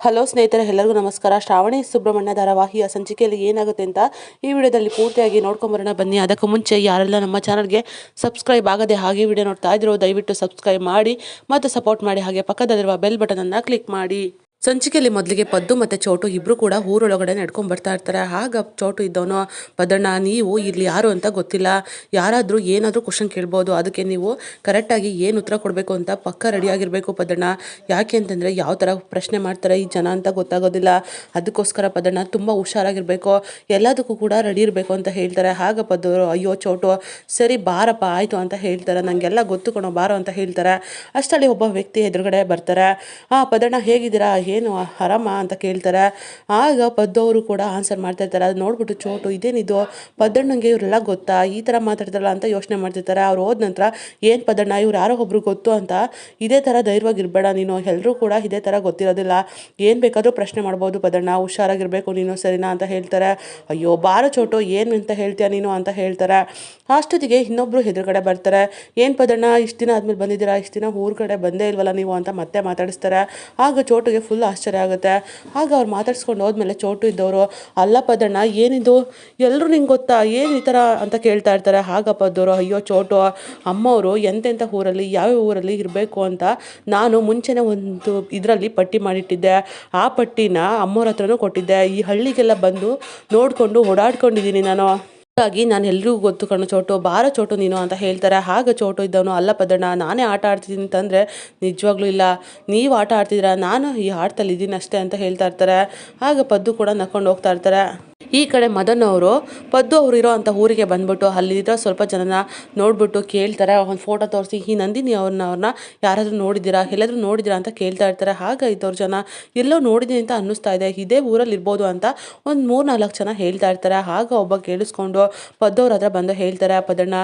Hello ಸ್ನೇಹಿತರೆ, ಎಲ್ಲರಿಗೂ ನಮಸ್ಕಾರ. ಶ್ರಾವಣಿ ಸುಬ್ರಹ್ಮಣ್ಯ ಧಾರಾವಾಹಿಯ ಸಂಚಿಕೆಯಲ್ಲಿ ಏನಾಗುತ್ತೆ ಅಂತ ಈ ವಿಡಿಯೋದಲ್ಲಿ ಪೂರ್ತಿಯಾಗಿ ನೋಡ್ಕೊಂಬರೋಣ ಬನ್ನಿ. ಅದಕ್ಕೂ ಮುಂಚೆ ಯಾರೆಲ್ಲ ನಮ್ಮ ಚಾನಲ್ಗೆ ಸಬ್ಸ್ಕ್ರೈಬ್ ಆಗದೆ ಹಾಗೆ ವಿಡಿಯೋ ನೋಡ್ತಾ ಇದ್ರು ದಯವಿಟ್ಟು ಸಬ್ಸ್ಕ್ರೈಬ್ ಮಾಡಿ ಮತ್ತು ಸಪೋರ್ಟ್ ಮಾಡಿ. ಹಾಗೆ ಪಕ್ಕದಲ್ಲಿರುವ ಬೆಲ್ ಬಟನ್ ಅನ್ನು ಕ್ಲಿಕ್ ಮಾಡಿ. ಸಂಚಿಕೆಯಲ್ಲಿ ಮೊದಲಿಗೆ ಪದ್ದು ಮತ್ತು ಚೋಟು ಇಬ್ಬರು ಕೂಡ ಊರೊಳಗಡೆ ನಡ್ಕೊಂಡು ಬರ್ತಾ ಇರ್ತಾರೆ. ಆಗ ಚೋಟು ಇದ್ದವನು, ಪದ್ದಣ್ಣ ನೀವು ಇಲ್ಲಿ ಯಾರು ಅಂತ ಗೊತ್ತಿಲ್ಲ, ಯಾರಾದರೂ ಏನಾದರೂ ಕ್ವಶನ್ ಕೇಳ್ಬೋದು, ಅದಕ್ಕೆ ನೀವು ಕರೆಕ್ಟಾಗಿ ಏನು ಉತ್ತರ ಕೊಡಬೇಕು ಅಂತ ಪಕ್ಕ ರೆಡಿಯಾಗಿರಬೇಕು ಪದ್ದಣ್ಣ. ಯಾಕೆ ಅಂತಂದರೆ ಯಾವ ಥರ ಪ್ರಶ್ನೆ ಮಾಡ್ತಾರೆ ಈ ಜನ ಅಂತ ಗೊತ್ತಾಗೋದಿಲ್ಲ, ಅದಕ್ಕೋಸ್ಕರ ಪದ್ದಣ್ಣ ತುಂಬ ಹುಷಾರಾಗಿರಬೇಕು, ಎಲ್ಲದಕ್ಕೂ ಕೂಡ ರೆಡಿ ಇರಬೇಕು ಅಂತ ಹೇಳ್ತಾರೆ. ಆಗ ಪದ್ದವರು ಅಯ್ಯೋ ಚೋಟು ಸರಿ ಬಾರಪ್ಪ ಆಯಿತು ಅಂತ ಹೇಳ್ತಾರೆ, ನನಗೆಲ್ಲ ಗೊತ್ತು ಕಣೋ ಬಾರೋ ಅಂತ ಹೇಳ್ತಾರೆ. ಅಷ್ಟರಲ್ಲಿ ಒಬ್ಬ ವ್ಯಕ್ತಿ ಎದುರುಗಡೆ ಬರ್ತಾರೆ. ಪದ್ದಣ್ಣ ಹೇಗಿದ್ದೀರಾ, ಏನು ಆರಾಮ ಅಂತ ಕೇಳ್ತಾರೆ. ಆಗ ಪದ್ದವರು ಕೂಡ ಆನ್ಸರ್ ಮಾಡ್ತಾ ಇರ್ತಾರೆ. ಅದು ನೋಡ್ಬಿಟ್ಟು ಚೋಟು ಇದೇನಿದು ಪದ್ದಣ್ಣಂಗೆ ಇವರೆಲ್ಲ ಗೊತ್ತಾ, ಈ ಥರ ಮಾತಾಡ್ತಾರಲ್ಲ ಅಂತ ಯೋಚನೆ ಮಾಡ್ತಿರ್ತಾರೆ. ಅವ್ರು ಹೋದ ನಂತರ ಏನು ಪದ್ದಣ್ಣ ಇವ್ರು ಯಾರೋ ಒಬ್ರು ಗೊತ್ತು ಅಂತ, ಇದೇ ಥರ ಧೈರ್ಯವಾಗಿರ್ಬೇಡ ನೀನು, ಎಲ್ಲರೂ ಕೂಡ ಇದೇ ಥರ ಗೊತ್ತಿರೋದಿಲ್ಲ, ಏನು ಬೇಕಾದರೂ ಪ್ರಶ್ನೆ ಮಾಡ್ಬೋದು ಪದ್ದಣ್ಣ, ಹುಷಾರಾಗಿರಬೇಕು ನೀನು ಸರಿನಾ ಅಂತ ಹೇಳ್ತಾರೆ. ಅಯ್ಯೋ ಬಾರ ಚೋಟು ಏನು ಅಂತ ಹೇಳ್ತೀಯ ನೀನು ಅಂತ ಹೇಳ್ತಾರೆ. ಅಷ್ಟೊತ್ತಿಗೆ ಇನ್ನೊಬ್ರು ಎದುರುಗಡೆ ಬರ್ತಾರೆ. ಏನು ಪದ್ದಣ್ಣ ಇಷ್ಟು ದಿನ ಆದ್ಮೇಲೆ ಬಂದಿದ್ದೀರಾ, ಇಷ್ಟು ದಿನ ಊರ ಕಡೆ ಬಂದೇ ಇಲ್ವಲ್ಲ ನೀವು ಅಂತ ಮತ್ತೆ ಮಾತಾಡಿಸ್ತಾರೆ. ಆಗ ಚೋಟುಗೆ ಫುಲ್ ಆಶ್ಚರ್ಯ ಆಗುತ್ತೆ. ಆಗ ಅವ್ರು ಮಾತಾಡ್ಸ್ಕೊಂಡು ಹೋದ್ಮೇಲೆ ಚೋಟು ಇದ್ದವರು, ಅಲ್ಲ ಪದ್ದಣ್ಣ ಏನಿದು ಎಲ್ಲರೂ ನಿಂಗೆ ಗೊತ್ತಾ, ಏನು ಈ ಥರ ಅಂತ ಕೇಳ್ತಾ ಇರ್ತಾರೆ. ಆಗ ಪದ್ದವರು, ಅಯ್ಯೋ ಚೋಟು ಅಮ್ಮವರು ಎಂತೆಂಥ ಊರಲ್ಲಿ ಯಾವ್ಯಾವ ಊರಲ್ಲಿ ಇರಬೇಕು ಅಂತ ನಾನು ಮುಂಚೆನೇ ಒಂದು ಇದರಲ್ಲಿ ಪಟ್ಟಿ ಮಾಡಿಟ್ಟಿದ್ದೆ, ಆ ಪಟ್ಟಿನ ಅಮ್ಮವ್ರ ಹತ್ರನೂ ಕೊಟ್ಟಿದ್ದೆ, ಈ ಹಳ್ಳಿಗೆಲ್ಲ ಬಂದು ನೋಡಿಕೊಂಡು ಓಡಾಡ್ಕೊಂಡಿದ್ದೀನಿ ನಾನು, ಹಾಗಾಗಿ ನಾನು ಎಲ್ರಿಗೂ ಗೊತ್ತು ಕಣೋ ಚೋಟು, ಬಾರ ಚೋಟು ನೀನು ಅಂತ ಹೇಳ್ತಾರೆ. ಆಗ ಚೋಟು ಇದ್ದವನು, ಅಲ್ಲ ಪದ್ದಣ್ಣ ನಾನೇ ಆಟ ಆಡ್ತಿದ್ದೀನಿ ಅಂತಂದರೆ ನಿಜವಾಗ್ಲೂ ಇಲ್ಲ, ನೀವು ಆಟ ಆಡ್ತಿದ್ದೀರಾ, ನಾನು ಈ ಆಟದಲ್ಲಿ ಇದ್ದೀನಿ ಅಷ್ಟೇ ಅಂತ ಹೇಳ್ತಾ ಇರ್ತಾರೆ. ಆಗ ಪದ್ದು ಕೂಡ ನಕ್ಕೊಂಡು ಹೋಗ್ತಾ ಇರ್ತಾರೆ. ಈ ಕಡೆ ಮದನ್ ಅವರು ಪದ್ದು ಅವರು ಇರೋ ಅಂಥ ಊರಿಗೆ ಬಂದ್ಬಿಟ್ಟು ಅಲ್ಲಿರೋ ಸ್ವಲ್ಪ ಜನನ ನೋಡ್ಬಿಟ್ಟು ಕೇಳ್ತಾರೆ, ಒಂದು ಫೋಟೋ ತೋರಿಸಿ ಈ ನಂದಿನಿ ಅವ್ರನ್ನ ಯಾರಾದರೂ ನೋಡಿದ್ದೀರಾ, ಎಲ್ಲಾದರೂ ನೋಡಿದ್ದೀರಾ ಅಂತ ಕೇಳ್ತಾ ಇರ್ತಾರೆ. ಆಗ ಇದ್ದವ್ರ ಜನ ಎಲ್ಲೋ ನೋಡಿದ್ದೀನಿ ಅಂತ ಅನ್ನಿಸ್ತಾ ಇದೆ, ಇದೇ ಊರಲ್ಲಿ ಇರ್ಬೋದು ಅಂತ ಒಂದು 3-4 ಜನ ಹೇಳ್ತಾ ಇರ್ತಾರೆ. ಆಗ ಒಬ್ಬ ಕೇಳಿಸ್ಕೊಂಡು ಪದ್ದವ್ರ ಹತ್ರ ಬಂದು ಹೇಳ್ತಾರೆ, ಪದ್ದಣ್ಣ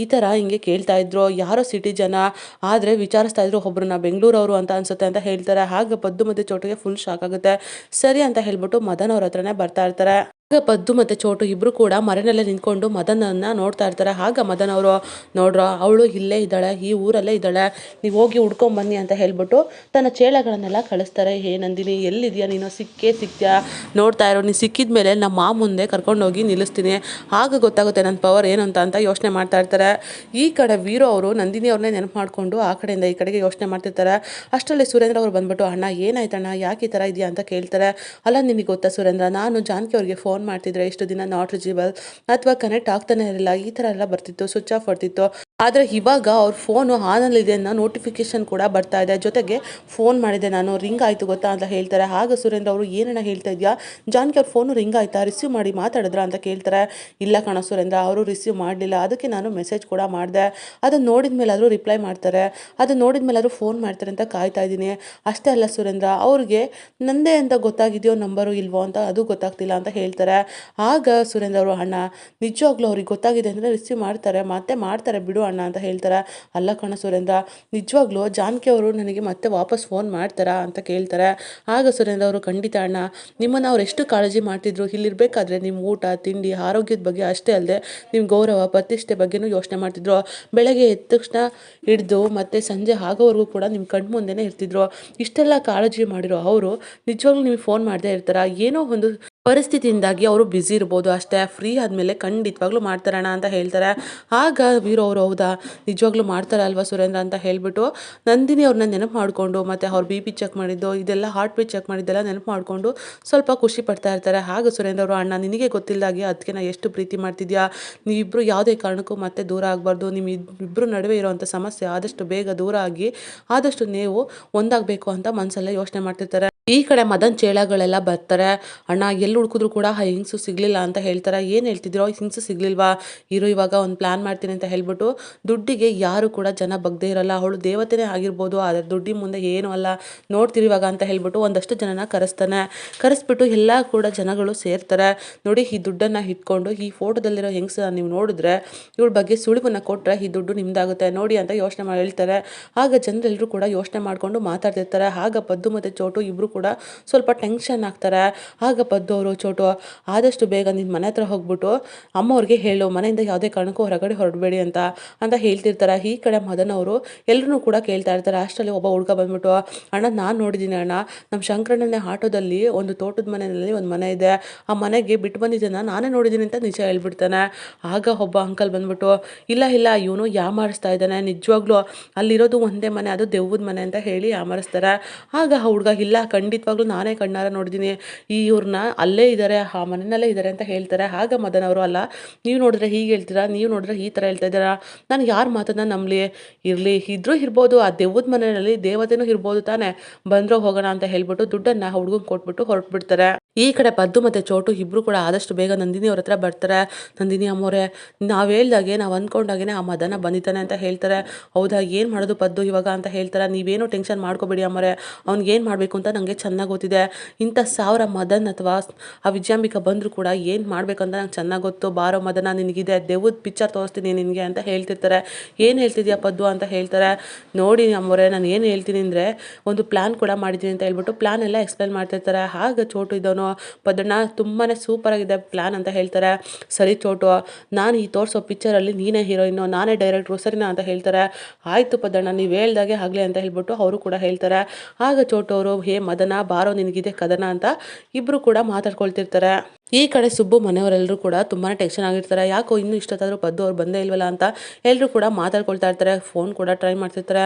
ಈ ಥರ ಹಿಂಗೆ ಕೇಳ್ತಾ ಇದ್ರು, ಯಾರೋ ಸಿಟಿ ಜನ ಆದರೆ ವಿಚಾರಿಸ್ತಾ ಇದ್ರು, ಒಬ್ರನ್ನ ಬೆಂಗಳೂರವರು ಅಂತ ಅನ್ಸುತ್ತೆ ಅಂತ ಹೇಳ್ತಾರೆ. ಆಗ ಪದ್ದು ಮತ್ತು ಚೋಟಿಗೆ ಫುಲ್ ಶಾಕ್ ಆಗುತ್ತೆ. ಸರಿ ಅಂತ ಹೇಳ್ಬಿಟ್ಟು ಮದನ್ ಅವ್ರ ಹತ್ರನೇ ಬರ್ತಾ ಇರ್ತಾರೆ. ಆಗ ಪದ್ದು ಮತ್ತು ಚೋಟು ಇಬ್ಬರು ಕೂಡ ಮರನಲ್ಲೇ ನಿಂತ್ಕೊಂಡು ಮದನನ್ನು ನೋಡ್ತಾ ಇರ್ತಾರೆ. ಆಗ ಮದನ್ ಅವರು, ನೋಡ್ರ ಅವಳು ಇಲ್ಲೇ ಇದ್ದಾಳೆ, ಈ ಊರಲ್ಲೇ ಇದ್ದಾಳೆ, ನೀವು ಹೋಗಿ ಹುಡ್ಕೊಂಬನ್ನಿ ಅಂತ ಹೇಳ್ಬಿಟ್ಟು ತನ್ನ ಚೇಳಗಳನ್ನೆಲ್ಲ ಕಳಿಸ್ತಾರೆ. ನಂದಿನಿ ಎಲ್ಲಿದೆಯಾ ನೀನು, ಸಿಗ್ತೀಯಾ, ನೋಡ್ತಾ ಇರೋ, ನೀನು ಸಿಕ್ಕಿದ ಮೇಲೆ ನಮ್ಮ ಮುಂದೆ ಕರ್ಕೊಂಡೋಗಿ ನಿಲ್ಲಿಸ್ತೀನಿ, ಆಗ ಗೊತ್ತಾಗುತ್ತೆ ನನ್ನ ಪವರ್ ಏನು ಅಂತ ಯೋಚನೆ ಮಾಡ್ತಾ ಇರ್ತಾರೆ. ಈ ಕಡೆ ವೀರು ಅವರು ನಂದಿನಿ ಅವ್ರನ್ನೇ ನೆನಪು ಮಾಡಿಕೊಂಡು ಆ ಕಡೆಯಿಂದ ಈ ಕಡೆಗೆ ಯೋಚನೆ ಮಾಡ್ತಿರ್ತಾರೆ. ಅಷ್ಟರಲ್ಲಿ ಸುರೇಂದ್ರ ಅವ್ರು ಬಂದ್ಬಿಟ್ಟು, ಅಣ್ಣ ಏನಾಯ್ತಣ್ಣ ಯಾಕೆ ಈ ಥರ ಇದೆಯಾ ಅಂತ ಕೇಳ್ತಾರೆ. ಅಲ್ಲ ನಿನಗೆ ಗೊತ್ತಾ ಸುರೇಂದ್ರ, ನಾನು ಜಾನಕಿ ಅವ್ರಿಗೆ ಫೋನ್ ಮಾಡ್ತಿದ್ರೆ ಇಷ್ಟು ದಿನ ನಾಟ್ ರಿಚೇಬಲ್ ಅಥವಾ ಕನೆಕ್ಟ್ ಆಗ್ತಾನೆ ಇರಲಿಲ್ಲ, ಈ ಥರ ಎಲ್ಲ ಬರ್ತಿತ್ತು, ಸ್ವಿಚ್ ಆಫ್ ಬರ್ತಿತ್ತು, ಆದರೆ ಇವಾಗ ಅವ್ರ ಫೋನು ಆನಲ್ಲಿದೆ ಅನ್ನೋ ನೋಟಿಫಿಕೇಶನ್ ಕೂಡ ಬರ್ತಾ ಇದೆ, ಜೊತೆಗೆ ಫೋನ್ ಮಾಡಿದೆ ನಾನು, ರಿಂಗ್ ಆಯಿತು ಗೊತ್ತಾ ಅಂತ ಹೇಳ್ತಾರೆ. ಆಗ ಸುರೇಂದ್ರ ಅವರು, ಏನನ್ನ ಹೇಳ್ತಾ ಇದೆಯಾ, ಜಾನಕಿ ಅವ್ರ ಫೋನು ರಿಂಗ್ ಆಯಿತಾ, ರಿಸೀವ್ ಮಾಡಿ ಮಾತಾಡಿದ್ರ ಅಂತ ಕೇಳ್ತಾರೆ. ಇಲ್ಲ ಕಣ ಸುರೇಂದ್ರ, ಅವರು ರಿಸೀವ್ ಮಾಡಲಿಲ್ಲ, ಅದಕ್ಕೆ ನಾನು ಮೆಸೇಜ್ ಕೂಡ ಮಾಡಿದೆ, ಅದನ್ನು ನೋಡಿದ ಮೇಲಾದರೂ ರಿಪ್ಲೈ ಮಾಡ್ತಾರೆ, ಅದನ್ನು ನೋಡಿದ ಮೇಲಾದರೂ ಫೋನ್ ಮಾಡ್ತಾರೆ ಅಂತ ಕಾಯ್ತಾ ಇದ್ದೀನಿ. ಅಷ್ಟೇ ಅಲ್ಲ ಸುರೇಂದ್ರ, ಅವ್ರಿಗೆ ನಂದೇ ಅಂತ ಗೊತ್ತಾಗಿದೆಯೋ ನಂಬರು ಇಲ್ವೋ ಅಂತ ಅದು ಗೊತ್ತಾಗ್ತಿಲ್ಲ ಅಂತ ಹೇಳ್ತಾರೆ. ಆಗ ಸುರೇಂದ್ರ ಅವರು, ಅಣ್ಣ ನಿಜವಾಗ್ಲೂ ಅವ್ರಿಗೆ ಗೊತ್ತಾಗಿದೆ ಅಂದರೆ ರಿಸೀವ್ ಮಾಡ್ತಾರೆ, ಮತ್ತೆ ಮಾಡ್ತಾರೆ ಬಿಡು ಅಣ್ಣ ಅಂತ ಹೇಳ್ತಾರೆ. ಅಲ್ಲ ಕಣ ಸುರೇಂದ್ರ, ನಿಜವಾಗ್ಲೂ ಜಾನಕಿ ಅವರು ನನಗೆ ಮತ್ತೆ ವಾಪಸ್ ಫೋನ್ ಮಾಡ್ತಾರಾ ಅಂತ ಕೇಳ್ತಾರೆ. ಆಗ ಸುರೇಂದ್ರ ಅವರು, ಖಂಡಿತ ಅಣ್ಣ, ನಿಮ್ಮನ್ನು ಅವ್ರು ಎಷ್ಟು ಕಾಳಜಿ ಮಾಡ್ತಿದ್ರು, ಇಲ್ಲಿರಬೇಕಾದ್ರೆ ನಿಮ್ಮ ಊಟ ತಿಂಡಿ ಆರೋಗ್ಯದ ಬಗ್ಗೆ ಅಷ್ಟೇ ಅಲ್ಲದೆ ನಿಮ್ಮ ಗೌರವ ಪ್ರತಿಷ್ಠೆ ಬಗ್ಗೆನೂ ಯೋಚನೆ ಮಾಡ್ತಿದ್ರು, ಬೆಳಗ್ಗೆ ಎದ್ದ ತಕ್ಷಣ ಹಿಡಿದು ಮತ್ತು ಸಂಜೆ ಆಗೋವರೆಗೂ ಕೂಡ ನಿಮ್ಮ ಕಣ್ಣು ಮುಂದೆನೇ ಇರ್ತಿದ್ರು, ಇಷ್ಟೆಲ್ಲ ಕಾಳಜಿ ಮಾಡಿರೋ ಅವರು ನಿಜವಾಗ್ಲೂ ನಿಮಗೆ ಫೋನ್ ಮಾಡದೇ ಇರ್ತಾರ, ಏನೋ ಒಂದು ಪರಿಸ್ಥಿತಿಯಿಂದಾಗಿ ಅವರು ಬ್ಯುಸಿ ಇರ್ಬೋದು ಅಷ್ಟೇ, ಫ್ರೀ ಆದಮೇಲೆ ಖಂಡಿತವಾಗ್ಲೂ ಮಾಡ್ತಾರಣ ಅಂತ ಹೇಳ್ತಾರೆ. ಆಗ ವೀರು ಅವರು, ಹೌದಾ ನಿಜವಾಗ್ಲೂ ಮಾಡ್ತಾರೆ ಅಲ್ವಾ ಸುರೇಂದ್ರ ಅಂತ ಹೇಳ್ಬಿಟ್ಟು ನಂದಿನಿ ಅವ್ರನ್ನ ನೆನಪು ಮಾಡಿಕೊಂಡು ಮತ್ತು ಅವ್ರ BP ಚೆಕ್ ಮಾಡಿದ್ದು ಇದೆಲ್ಲ ಹಾರ್ಟ್ ಬೀಟ್ ಚೆಕ್ ಮಾಡಿದ್ದೆಲ್ಲ ನೆನಪು ಮಾಡಿಕೊಂಡು ಸ್ವಲ್ಪ ಖುಷಿ ಪಡ್ತಾ ಇರ್ತಾರೆ. ಆಗ ಸುರೇಂದ್ರ ಅವರು, ಅಣ್ಣ ನಿನಗೆ ಗೊತ್ತಿಲ್ಲದಾಗೆ ಅದಕ್ಕೆ ನಾ ಎಷ್ಟು ಪ್ರೀತಿ ಮಾಡ್ತಿದ್ಯಾ, ನೀವಿಬ್ಬರು ಯಾವುದೇ ಕಾರಣಕ್ಕೂ ಮತ್ತೆ ದೂರ ಆಗಬಾರ್ದು, ನಿಮ್ಮ ಇಬ್ಬರು ನಡುವೆ ಇರೋವಂಥ ಸಮಸ್ಯೆ ಆದಷ್ಟು ಬೇಗ ದೂರ ಆಗಿ ಆದಷ್ಟು ನೀವು ಒಂದಾಗಬೇಕು ಅಂತ ಮನಸ್ಸಲ್ಲೇ ಯೋಚನೆ ಮಾಡ್ತಿರ್ತಾರೆ. ಈ ಕಡೆ ಮದನ್ ಚೇಳಗಳೆಲ್ಲ ಬರ್ತಾರೆ. ಅಣ್ಣ ಎಲ್ಲಿ ಹುಡುಕಿದ್ರು ಕೂಡ ಹಿಂಗ್ಸು ಸಿಗಲಿಲ್ಲ ಅಂತ ಹೇಳ್ತಾರೆ. ಏನು ಹೇಳ್ತಿದ್ರೋ, ಹಿಂಗ್ಸು ಸಿಗಲಿಲ್ವಾ, ಇವಾಗ ಒಂದು ಪ್ಲ್ಯಾನ್ ಮಾಡ್ತೀನಿ ಅಂತ ಹೇಳ್ಬಿಟ್ಟು ದುಡ್ಡಿಗೆ ಯಾರು ಕೂಡ ಜನ ಬಗ್ದೇ ಇರಲ್ಲ, ಅವಳು ದೇವತೆನೇ ಆಗಿರ್ಬೋದು, ಆದರೆ ದುಡ್ಡಿನ ಮುಂದೆ ಏನೂ ಅಲ್ಲ, ನೋಡ್ತಿರುವಾಗ ಅಂತ ಹೇಳ್ಬಿಟ್ಟು ಒಂದಷ್ಟು ಜನನ ಕರೆಸ್ಬಿಟ್ಟು ಎಲ್ಲ ಕೂಡ ಜನಗಳು ಸೇರ್ತಾರೆ. ನೋಡಿ ಈ ದುಡ್ಡನ್ನು ಇಟ್ಕೊಂಡು ಈ ಫೋಟೋದಲ್ಲಿರೋ ಹೆಂಗಸನ್ನ ನೀವು ನೋಡಿದ್ರೆ ಇವಳ ಬಗ್ಗೆ ಸುಳಿವನ್ನು ಕೊಟ್ಟರೆ ಈ ದುಡ್ಡು ನಿಮ್ದಾಗುತ್ತೆ ನೋಡಿ ಅಂತ ಯೋಚನೆ ಮಾಡಿ ಹೇಳ್ತಾರೆ. ಆಗ ಜನರೆಲ್ಲರೂ ಕೂಡ ಯೋಚನೆ ಮಾಡಿಕೊಂಡು ಮಾತಾಡ್ತಿರ್ತಾರೆ. ಆಗ ಪದ್ದು ಮತ್ತು ಚೋಟು ಇಬ್ಬರು ಕೂಡ ಕೂಡ ಸ್ವಲ್ಪ ಟೆನ್ಷನ್ ಆಗ್ತಾರೆ. ಆಗ ಪದ್ದು ಅವರು ಚೋಟು ಆದಷ್ಟು ಬೇಗ ನಿನ್ನ ಮನೆ ಹತ್ರ ಹೋಗ್ಬಿಟ್ಟು ಅಮ್ಮವ್ರಿಗೆ ಹೇಳು ಮನೆಯಿಂದ ಯಾವುದೇ ಕಾರಣಕ್ಕೂ ಹೊರಗಡೆ ಹೊರಡಬೇಡಿ ಅಂತ ಹೇಳ್ತಿರ್ತಾರೆ. ಈ ಕಡೆ ಮದನ್ ಅವರು ಎಲ್ಲರೂ ಕೂಡ ಕೇಳ್ತಾ ಇರ್ತಾರೆ. ಅಷ್ಟರಲ್ಲಿ ಒಬ್ಬ ಹುಡುಗ ಬಂದ್ಬಿಟ್ಟು ಅಣ್ಣ ನಾನು ನೋಡಿದ್ದೀನಿ ಅಣ್ಣ, ನಮ್ಮ ಶಂಕರಣ್ಣನೇ ಆಟೋದಲ್ಲಿ ಒಂದು ತೋಟದ ಮನೆಯಲ್ಲಿ ಒಂದು ಮನೆ ಇದೆ, ಆ ಮನೆಗೆ ಬಿಟ್ಟು ಬಂದಿದ್ದನ್ನು ನಾನೇ ನೋಡಿದ್ದೀನಿ ಅಂತ ನಿಜ ಹೇಳ್ಬಿಡ್ತಾನೆ. ಆಗ ಒಬ್ಬ ಅಂಕಲ್ ಬಂದ್ಬಿಟ್ಟು ಇಲ್ಲ ಇಲ್ಲ ಇವನು ಯಾಮಾರಿಸ್ತಾ ಇದ್ದಾನೆ, ನಿಜವಾಗ್ಲೂ ಅಲ್ಲಿರೋದು ಒಂದೇ ಮನೆ, ಅದು ದೆವ್ವದ ಮನೆ ಅಂತ ಹೇಳಿ ಯಾಮಾರಿಸ್ತಾರೆ. ಆಗ ಆ ಹುಡುಗ ಇಲ್ಲ ಖಂಡಿತವಾಗ್ಲೂ ನಾನೇ ಕಣ್ಣಾರ ನೋಡಿದ್ದೀನಿ, ಇವ್ರನ್ನ ಅಲ್ಲೇ ಇದ್ದಾರೆ, ಆ ಮನೆಯಲ್ಲೇ ಇದ್ದಾರೆ ಅಂತ ಹೇಳ್ತಾರೆ. ಆಗ ಮದನ್ ಅವರು ಅಲ್ಲ ನೀವು ನೋಡಿದ್ರೆ ಹೀಗೆ ಹೇಳ್ತೀರಾ, ನೀವು ನೋಡಿದ್ರೆ ಈ ಥರ ಹೇಳ್ತಾ ಇದ್ದೀರಾ, ನಾನು ಯಾರ ಮಾತನ್ನ ನಂಬಲಿ, ಇರಲಿ ಇದ್ರೂ ಇರ್ಬೋದು, ಆ ದೆವ್ವದ ಮನೆಯಲ್ಲಿ ದೇವತೆನೂ ಇರ್ಬೋದು ತಾನೇ, ಬಂದರೂ ಹೋಗೋಣ ಅಂತ ಹೇಳ್ಬಿಟ್ಟು ದುಡ್ಡನ್ನು ಹುಡುಗಂಗೆ ಕೊಟ್ಬಿಟ್ಟು ಹೊರಟ್ಬಿಡ್ತಾರೆ. ಈ ಕಡೆ ಪದ್ದು ಮತ್ತು ಚೋಟು ಇಬ್ಬರು ಕೂಡ ಆದಷ್ಟು ಬೇಗ ನಂದಿನಿ ಅವ್ರ ಹತ್ರ ಬರ್ತಾರೆ. ನಂದಿನಿ ಅಮ್ಮೋರೆ ನಾವು ಹೇಳ್ದಾಗೆ ನಾವು ಅಂದ್ಕೊಂಡಾಗೆ ಆ ಮದನ ಬಂದಿದ್ದಾನೆ ಅಂತ ಹೇಳ್ತಾರೆ. ಹೌದಾ ಏನು ಮಾಡೋದು ಪದ್ದು ಇವಾಗ ಅಂತ ಹೇಳ್ತಾರೆ. ನೀವೇನು ಟೆನ್ಷನ್ ಮಾಡ್ಕೋಬೇಡಿ ಅಮ್ಮೋರೆ, ಅವ್ನಿಗೆ ಏನು ಮಾಡಬೇಕು ಅಂತ ನನಗೆ ಚೆನ್ನಾಗಿ ಗೊತ್ತಿದೆ. ಇಂಥ 1000 ಮದನ್ ಅಥವಾ ಆ ವಿಜಯಾಂಬಿಕಾ ಬಂದರೂ ಕೂಡ ಏನು ಮಾಡಬೇಕಂತ ನಂಗೆ ಚೆನ್ನಾಗಿ ಗೊತ್ತು. ಬಾರೋ ಮದನ ನಿನಗಿದೆ ದೆವ್ವದ ಪಿಕ್ಚರ್ ತೋರಿಸ್ತೀನಿ ನಿನಗೆ ಅಂತ ಹೇಳ್ತಿರ್ತಾರೆ. ಏನು ಹೇಳ್ತಿದ್ಯಾ ಪದ್ದು ಅಂತ ಹೇಳ್ತಾರೆ. ನೋಡಿ ಅಮ್ಮೋರೆ ನಾನು ಏನು ಹೇಳ್ತೀನಿ ಅಂದರೆ ಒಂದು ಪ್ಲ್ಯಾನ್ ಕೂಡ ಮಾಡಿದ್ದೀನಿ ಅಂತ ಹೇಳ್ಬಿಟ್ಟು ಪ್ಲ್ಯಾನ್ ಎಲ್ಲ ಎಕ್ಸ್ಪ್ಲೇನ್ ಮಾಡ್ತಿರ್ತಾರೆ. ಆಗ ಚೋಟು ಇದ್ದವನು ಪದ್ದಣ್ಣ ತುಂಬಾ ಸೂಪರಾಗಿದೆ ಪ್ಲ್ಯಾನ್ ಅಂತ ಹೇಳ್ತಾರೆ. ಸರಿ ಚೋಟು ನಾನು ಈ ತೋರಿಸೋ ಪಿಕ್ಚರಲ್ಲಿ ನೀನೇ ಹೀರೋಯಿನ್ನು, ನಾನೇ ಡೈರೆಕ್ಟ್ರು ಸರಿನಾ ಅಂತ ಹೇಳ್ತಾರೆ. ಆಯಿತು ಪದ್ದಣ್ಣ ನೀವು ಹೇಳ್ದಾಗೆ ಆಗಲಿ ಅಂತ ಹೇಳ್ಬಿಟ್ಟು ಅವರು ಕೂಡ ಹೇಳ್ತಾರೆ. ಆಗ ಚೋಟು ಅವರು ಹೇ ಮದನ ಬಾರೋ ನಿನಗಿದೆ ಕದನ ಅಂತ ಇಬ್ಬರು ಕೂಡ ಮಾತಾಡ್ಕೊಳ್ತಿರ್ತಾರೆ. ಈ ಕಡೆ ಸುಬ್ಬು ಮನೆಯವರೆಲ್ಲರೂ ಕೂಡ ತುಂಬಾ ಟೆನ್ಷನ್ ಆಗಿರ್ತಾರೆ. ಯಾಕೋ ಇನ್ನೂ ಇಷ್ಟೊತ್ತಾದರೂ ಪದ್ದು ಅವ್ರು ಬಂದೇ ಇಲ್ವಲ್ಲ ಅಂತ ಎಲ್ಲರೂ ಕೂಡ ಮಾತಾಡ್ಕೊಳ್ತಾ ಇರ್ತಾರೆ. ಫೋನ್ ಕೂಡ ಟ್ರೈ ಮಾಡ್ತಿರ್ತಾರೆ.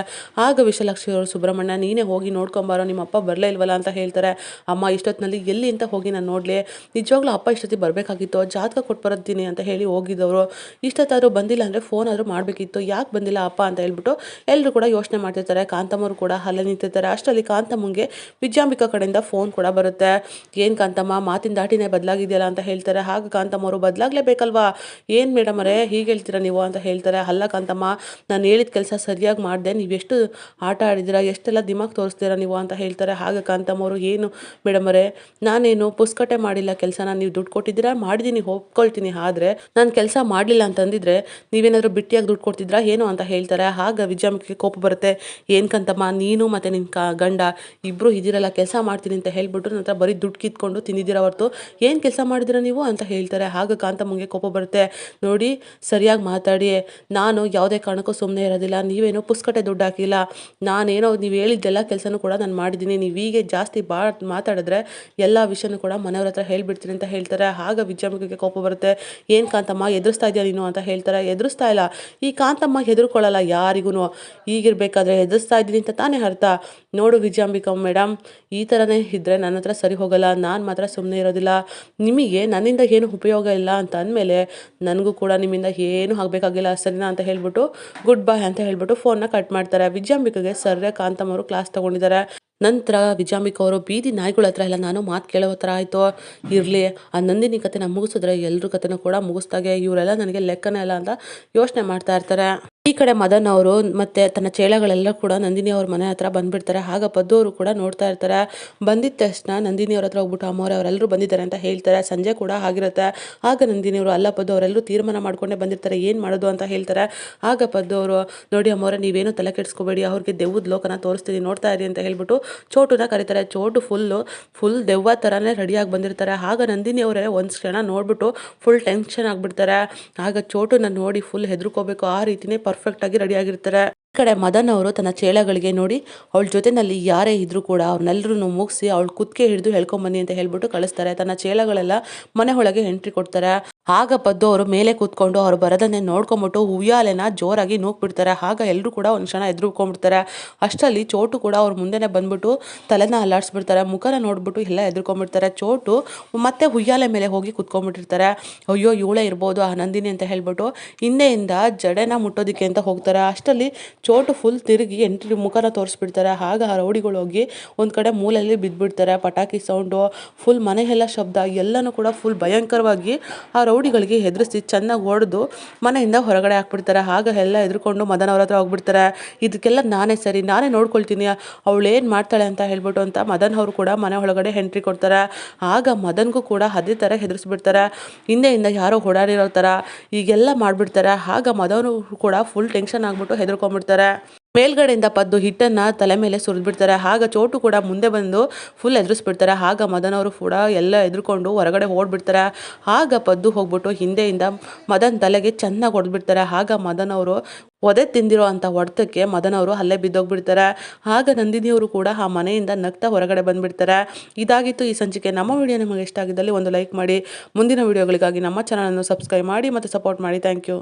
ಆಗ ವಿಶಾಲಾಕ್ಷಿ ಅವರು ಸುಬ್ರಹ್ಮಣ್ಯ ನೀನೇ ಹೋಗಿ ನೋಡ್ಕೊಂಬಾರೋ, ನಿಮ್ಮ ಅಪ್ಪ ಬರಲೇ ಇಲ್ವಲ್ಲ ಅಂತ ಹೇಳ್ತಾರೆ. ಅಮ್ಮ ಇಷ್ಟೊತ್ತಿನಲ್ಲಿ ಎಲ್ಲಿ ಅಂತ ಹೋಗಿ ನಾನು ನೋಡಲಿ, ನಿಜವಾಗ್ಲೂ ಅಪ್ಪ ಇಷ್ಟೊತ್ತಿಗೆ ಬರಬೇಕಾಗಿತ್ತು, ಜಾತಕ ಕೊಟ್ಟು ಬರೋದ್ದೀನಿ ಅಂತ ಹೇಳಿ ಹೋಗಿದ್ದವರು, ಇಷ್ಟೊತ್ತಾದರೂ ಬಂದಿಲ್ಲ ಅಂದರೆ ಫೋನ್ ಆದರೂ ಮಾಡಬೇಕಿತ್ತು, ಯಾಕೆ ಬಂದಿಲ್ಲ ಅಪ್ಪ ಅಂತ ಹೇಳ್ಬಿಟ್ಟು ಎಲ್ಲರೂ ಕೂಡ ಯೋಚನೆ ಮಾಡ್ತಿರ್ತಾರೆ. ಕಾಂತಮ್ಮರು ಕೂಡ ಅಲ್ಲೇ ನಿಂತಿರ್ತಾರೆ. ಅಷ್ಟರಲ್ಲಿ ಕಾಂತಮ್ಮಂಗೆ ವಿಜಯಾಂಬಿಕಾ ಕಡೆಯಿಂದ ಫೋನ್ ಕೂಡ ಬರುತ್ತೆ. ಏನು ಕಾಂತಮ್ಮ ಮಾತಿನ ದಾಟಿನೇ ಬದಲಾಗಿದೆ ಅಂತ ಹೇಳ್ತಾರೆ. ಹಾಗೆ ಕಾಂತಮ್ಮ ಅವರು ಬದಲಾಗಲೇಬೇಕಲ್ವಾ, ಏನು ಮೇಡಮ್ ಅವರೇ ಹೀಗೆ ಹೇಳ್ತೀರಾ ನೀವು ಅಂತ ಹೇಳ್ತಾರೆ. ಅಲ್ಲ ಕಾಂತಮ್ಮ ನಾನು ಹೇಳಿದ ಕೆಲಸ ಸರಿಯಾಗಿ ಮಾಡಿದೆ, ನೀವೆಷ್ಟು ಆಟ ಆಡಿದ್ದೀರಾ, ಎಷ್ಟೆಲ್ಲ ದಿಮಾಗ್ ತೋರಿಸ್ತೀರಾ ನೀವು ಅಂತ ಹೇಳ್ತಾರೆ. ಹಾಗೆ ಕಾಂತಮ್ಮ ಅವರು ಏನು ಮೇಡಮ್ ಅವರೇ ನಾನೇನು ಪುಸ್ಕಟೆ ಮಾಡಿಲ್ಲ ಕೆಲಸನ, ನೀವು ದುಡ್ಡು ಕೊಟ್ಟಿದ್ದೀರಾ ಮಾಡಿದ್ದೀನಿ ಒಪ್ಕೊಳ್ತೀನಿ, ಆದರೆ ನಾನು ಕೆಲಸ ಮಾಡಲಿಲ್ಲ ಅಂತಂದಿದ್ರೆ ನೀವೇನಾದರೂ ಬಿಟ್ಟಿಯಾಗಿ ದುಡ್ಡು ಕೊಡ್ತಿದ್ರಾ ಏನು ಅಂತ ಹೇಳ್ತಾರೆ. ಆಗ ವಿಜಯಾಂಬಿಕೆಗೆ ಕೋಪ ಬರುತ್ತೆ. ಏನು ಕಾಂತಮ್ಮ ನೀನು ಮತ್ತು ನಿನ್ನ ಗಂಡ ಇಬ್ಬರು ಇದಿರಲ್ಲ, ಕೆಲಸ ಮಾಡ್ತೀನಿ ಅಂತ ಹೇಳ್ಬಿಟ್ಟು ನನ್ನ ಹತ್ರ ಬರೀ ದುಡ್ಡು ಕಿತ್ಕೊಂಡು ತಿಂದಿದ್ದೀರ ಹೊರತು ಏನು ಕೆಲಸ ಮಾಡಿದಿರ ನೀವು ಅಂತ ಹೇಳ್ತಾರೆ. ಆಗ ಕಾಂತಮ್ಮಂಗೆ ಕೋಪ ಬರುತ್ತೆ. ನೋಡಿ ಸರಿಯಾಗಿ ಮಾತಾಡಿ, ನಾನು ಯಾವುದೇ ಕಾರಣಕ್ಕೂ ಸುಮ್ಮನೆ ಇರೋದಿಲ್ಲ, ನೀವೇನೋ ಪುಸ್ಕಟೆ ದುಡ್ಡು ಹಾಕಿಲ್ಲ, ನಾನೇನೋ ನೀವು ಹೇಳಿದ್ದೆಲ್ಲ ಕೆಲಸನೂ ಕೂಡ ನಾನು ಮಾಡಿದ್ದೀನಿ, ನೀವು ಹೀಗೆ ಜಾಸ್ತಿ ಮಾತಾಡಿದ್ರೆ ಎಲ್ಲ ವಿಷಯನೂ ಕೂಡ ಮನೆಯವ್ರ ಹತ್ರ ಹೇಳ್ಬಿಡ್ತೀನಿ ಅಂತ ಹೇಳ್ತಾರೆ. ಆಗ ವಿಜಯಾಂಬಿಕೆಗೆ ಕೋಪ ಬರುತ್ತೆ. ಏನು ಕಾಂತಮ್ಮ ಎದುರಿಸ್ತಾ ಇದೆಯಾ ನೀನು ಅಂತ ಹೇಳ್ತಾರೆ. ಎದುರಿಸ್ತಾ ಇಲ್ಲ, ಈ ಕಾಂತಮ್ಮ ಹೆದರ್ಕೊಳ್ಳಲ್ಲ ಯಾರಿಗೂ, ಈಗಿರ್ಬೇಕಾದ್ರೆ ಎದುರಿಸ್ತಾ ಇದ್ದೀನಿ ಅಂತ ತಾನೇ ಅರ್ಥ. ನೋಡು ವಿಜಯಾಂಬಿಕಾ ಮೇಡಮ್ ಈ ಥರನೇ ಇದ್ದರೆ ನನ್ನ ಹತ್ರ ಸರಿ ಹೋಗಲ್ಲ, ನಾನು ಮಾತ್ರ ಸುಮ್ಮನೆ ಇರೋದಿಲ್ಲ, ನಿಮಗೆ ನನ್ನಿಂದ ಏನು ಉಪಯೋಗ ಇಲ್ಲ ಅಂತ ಅಂದಮೇಲೆ ನನಗೂ ಕೂಡ ನಿಮ್ಮಿಂದ ಏನೂ ಆಗಬೇಕಾಗಿಲ್ಲ ಸರಿನಾ ಅಂತ ಹೇಳ್ಬಿಟ್ಟು ಗುಡ್ ಬೈ ಅಂತ ಹೇಳ್ಬಿಟ್ಟು ಫೋನ್ನ ಕಟ್ ಮಾಡ್ತಾರೆ. ವಿಜಯಾಂಬಿಕೆಗೆ ಸರ್ರೆ ಕಾಂತಮ್ಮ ಅವರು ಕ್ಲಾಸ್ ತೊಗೊಂಡಿದ್ದಾರೆ. ನಂತರ ವಿಜಯಾಂಬಿಕಾ ಅವರು ಬೀದಿ ನಾಯಿಗಳ ಹತ್ರ ಎಲ್ಲ ನಾನು ಮಾತು ಕೇಳೋ ಥರ ಆಯಿತು, ಇರಲಿ ಆ ನಂದಿನಿ ಕತೆನ ಮುಗಿಸಿದ್ರೆ ಎಲ್ಲರ ಕತೆನೂ ಕೂಡ ಮುಗಿಸ್ದಾಗೆ, ಇವರೆಲ್ಲ ನನಗೆ ಲೆಕ್ಕನೇ ಇಲ್ಲ ಅಂತ ಯೋಚನೆ ಮಾಡ್ತಾ ಇರ್ತಾರೆ. ಈ ಕಡೆ ಮದನ್ ಅವರು ಮತ್ತು ತನ್ನ ಚೇಳಗಳೆಲ್ಲ ಕೂಡ ನಂದಿನಿ ಅವ್ರ ಮನೆ ಹತ್ರ ಬಂದುಬಿಡ್ತಾರೆ. ಆಗ ಪದ್ದು ಅವರು ಕೂಡ ನೋಡ್ತಾ ಇರ್ತಾರೆ. ಬಂದಿದ್ದ ತಕ್ಷಣ ನಂದಿನಿ ಅವ್ರ ಹತ್ರ ಹೋಗ್ಬಿಟ್ಟು ಅಮ್ಮವ್ರೆ ಅವರೆಲ್ಲರೂ ಬಂದಿದ್ದಾರೆ ಅಂತ ಹೇಳ್ತಾರೆ. ಸಂಜೆ ಕೂಡ ಆಗಿರುತ್ತೆ. ಆಗ ನಂದಿನಿ ಅವರು ಅಲ್ಲ ಪದ್ದು ಅವರೆಲ್ಲರೂ ತೀರ್ಮಾನ ಮಾಡ್ಕೊಂಡೇ ಬಂದಿರ್ತಾರೆ, ಏನು ಮಾಡೋದು ಅಂತ ಹೇಳ್ತಾರೆ. ಆಗ ಪದ್ದು ಅವರು ನೋಡಿ ಅಮ್ಮವ್ರೆ ನೀವೇನು ತಲೆ ಕೆಡಿಸ್ಕೋಬೇಡಿ, ಅವ್ರಿಗೆ ದೆವ್ವದ ಲೋಕನ ತೋರಿಸ್ತೀನಿ ನೋಡ್ತಾ ಇರಿ ಅಂತ ಹೇಳ್ಬಿಟ್ಟು ಚೋಟುನ ಕರೀತಾರೆ. ಚೋಟು ಫುಲ್ ದೆವ್ವ ಥರನೇ ರೆಡಿಯಾಗಿ ಬಂದಿರ್ತಾರೆ. ಆಗ ನಂದಿನಿ ಅವರೇ ಒಂದು ಕ್ಷಣ ನೋಡ್ಬಿಟ್ಟು ಫುಲ್ ಟೆನ್ಷನ್ ಆಗಿಬಿಡ್ತಾರೆ. ಆಗ ಚೋಟುನ ನೋಡಿ ಫುಲ್ ಹೆದರ್ಕೋಬೇಕು ಆ ರೀತಿನೇ ಪರ್ಫೆಕ್ಟಾಗಿ ರೆಡಿಯಾಗಿರ್ತಾರೆ. ಈ ಕಡೆ ಮದನ್ ಅವರು ತನ್ನ ಚೇಳಗಳಿಗೆ ನೋಡಿ ಅವಳ ಜೊತೆನಲ್ಲಿ ಯಾರೇ ಇದ್ರೂ ಕೂಡ ಅವ್ರನ್ನೆಲ್ಲರೂ ಮುಗಿಸಿ ಅವಳು ಕುತ್ತಿಗೆ ಹಿಡಿದು ಹೇಳ್ಕೊಂಬನ್ನಿ ಅಂತ ಹೇಳ್ಬಿಟ್ಟು ಕಳಿಸ್ತಾರೆ. ತನ್ನ ಚೇಳಗಳೆಲ್ಲ ಮನೆ ಒಳಗೆ ಎಂಟ್ರಿ ಕೊಡ್ತಾರೆ. ಆಗ ಪದ್ದು ಅವರು ಮೇಲೆ ಕೂತ್ಕೊಂಡು ಅವ್ರು ಬರೋದನ್ನೇ ನೋಡ್ಕೊಂಬಿಟ್ಟು ಉಯ್ಯಾಲೆನ ಜೋರಾಗಿ ನೂಕ್ಬಿಡ್ತಾರೆ. ಆಗ ಎಲ್ಲರೂ ಕೂಡ ಒಂದು ಕ್ಷಣ ಎದುರ್ಕೊಂಡ್ಬಿಡ್ತಾರೆ. ಅಷ್ಟರಲ್ಲಿ ಚೋಟು ಕೂಡ ಅವ್ರ ಮುಂದೆನೇ ಬಂದ್ಬಿಟ್ಟು ತಲೆನ ಅಲ್ಲಾಡಿಸ್ಬಿಡ್ತಾರೆ. ಮುಖನ ನೋಡ್ಬಿಟ್ಟು ಎಲ್ಲ ಎದುರ್ಕೊಂಡ್ಬಿಡ್ತಾರೆ. ಚೋಟು ಮತ್ತೆ ಉಯ್ಯಾಲೆ ಮೇಲೆ ಹೋಗಿ ಕುತ್ಕೊಂಡ್ಬಿಟ್ಟಿರ್ತಾರೆ. ಅಯ್ಯೋ ಇವಳೇ ಇರ್ಬೋದು ಆ ನಂದಿನಿ ಅಂತ ಹೇಳ್ಬಿಟ್ಟು ಹಿಂದೆಯಿಂದ ಜಡೆನ ಮುಟ್ಟೋದಕ್ಕೆ ಅಂತ ಹೋಗ್ತಾರೆ. ಅಷ್ಟರಲ್ಲಿ ಚೋಟು ಫುಲ್ ತಿರುಗಿ ಎಂಟ್ರಿ ಮುಖನ ತೋರಿಸ್ಬಿಡ್ತಾರೆ. ಆಗ ಆ ರೌಡಿಗಳು ಹೋಗಿ ಒಂದು ಕಡೆ ಮೂಲೆಯಲ್ಲಿ ಬಿದ್ದುಬಿಡ್ತಾರೆ. ಪಟಾಕಿ ಸೌಂಡು ಫುಲ್ ಮನೆಯೆಲ್ಲ ಶಬ್ದ ಎಲ್ಲನೂ ಕೂಡ ಫುಲ್ ಭಯಂಕರವಾಗಿ ಆ ರೌಡಿಗಳಿಗೆ ಹೆದರಿಸಿ ಚೆನ್ನಾಗಿ ಹೊಡೆದು ಮನೆಯಿಂದ ಹೊರಗಡೆ ಹಾಕ್ಬಿಡ್ತಾರೆ. ಆಗ ಎಲ್ಲ ಎದುರ್ಕೊಂಡು ಮದನ್ ಅವ್ರ ಹತ್ರ ಹೋಗ್ಬಿಡ್ತಾರೆ. ಇದಕ್ಕೆಲ್ಲ ನಾನೇ ಸರಿ, ನಾನೇ ನೋಡ್ಕೊಳ್ತೀನಿ, ಅವಳು ಏನು ಮಾಡ್ತಾಳೆ ಅಂತ ಹೇಳ್ಬಿಟ್ಟು ಅಂತ ಮದನ್ ಅವರು ಕೂಡ ಮನೆ ಒಳಗಡೆ ಎಂಟ್ರಿ ಕೊಡ್ತಾರೆ. ಆಗ ಮದನ್ಗೂ ಕೂಡ ಅದೇ ಥರ ಹೆದರಿಸ್ಬಿಡ್ತಾರೆ. ಹಿಂದೆಯಿಂದ ಯಾರೋ ಓಡಾಡಿರೋ ಥರ ಈಗೆಲ್ಲ ಮಾಡಿಬಿಡ್ತಾರೆ. ಆಗ ಮದನ್ ಕೂಡ ಫುಲ್ ಟೆನ್ಷನ್ ಆಗಿಬಿಟ್ಟು ಹೆದರ್ಕೊಂಡ್ಬಿಡ್ತಾರೆ. ಮೇಲ್ಗಡೆಯಿಂದ ಪದ್ದು ಹಿಟ್ಟನ್ನು ತಲೆ ಮೇಲೆ ಸುರಿದ್ಬಿಡ್ತಾರೆ. ಆಗ ಚೋಟು ಕೂಡ ಮುಂದೆ ಬಂದು ಫುಲ್ ಎದುರಿಸ್ಬಿಡ್ತಾರೆ. ಆಗ ಮದನ್ ಅವರು ಕೂಡ ಎಲ್ಲ ಎದುರ್ಕೊಂಡು ಹೊರಗಡೆ ಓಡ್ಬಿಡ್ತಾರೆ. ಆಗ ಪದ್ದು ಹೋಗ್ಬಿಟ್ಟು ಹಿಂದೆಯಿಂದ ಮದನ್ ತಲೆಗೆ ಚೆನ್ನಾಗಿ ಹೊಡೆದ್ಬಿಡ್ತಾರೆ. ಆಗ ಮದನ್ ಅವರು ಒದೆ ತಿಂದಿರೋ ಅಂಥ ಹೊಡೆತಕ್ಕೆ ಮದನ್ ಅವರು ಅಲ್ಲೇ ಬಿದ್ದೋಗ್ಬಿಡ್ತಾರೆ. ಆಗ ನಂದಿನಿಯವರು ಕೂಡ ಆ ಮನೆಯಿಂದ ನಗ್ತಾ ಹೊರಗಡೆ ಬಂದುಬಿಡ್ತಾರೆ. ಇದಾಗಿತ್ತು ಈ ಸಂಚಿಕೆ. ನಮ್ಮ ವಿಡಿಯೋ ನಿಮಗೆ ಇಷ್ಟ ಆಗಿದ್ದಲ್ಲಿ ಒಂದು ಲೈಕ್ ಮಾಡಿ. ಮುಂದಿನ ವಿಡಿಯೋಗಳಿಗಾಗಿ ನಮ್ಮ ಚಾನಲನ್ನು ಸಬ್ಸ್ಕ್ರೈಬ್ ಮಾಡಿ ಮತ್ತು ಸಪೋರ್ಟ್ ಮಾಡಿ. Thank you.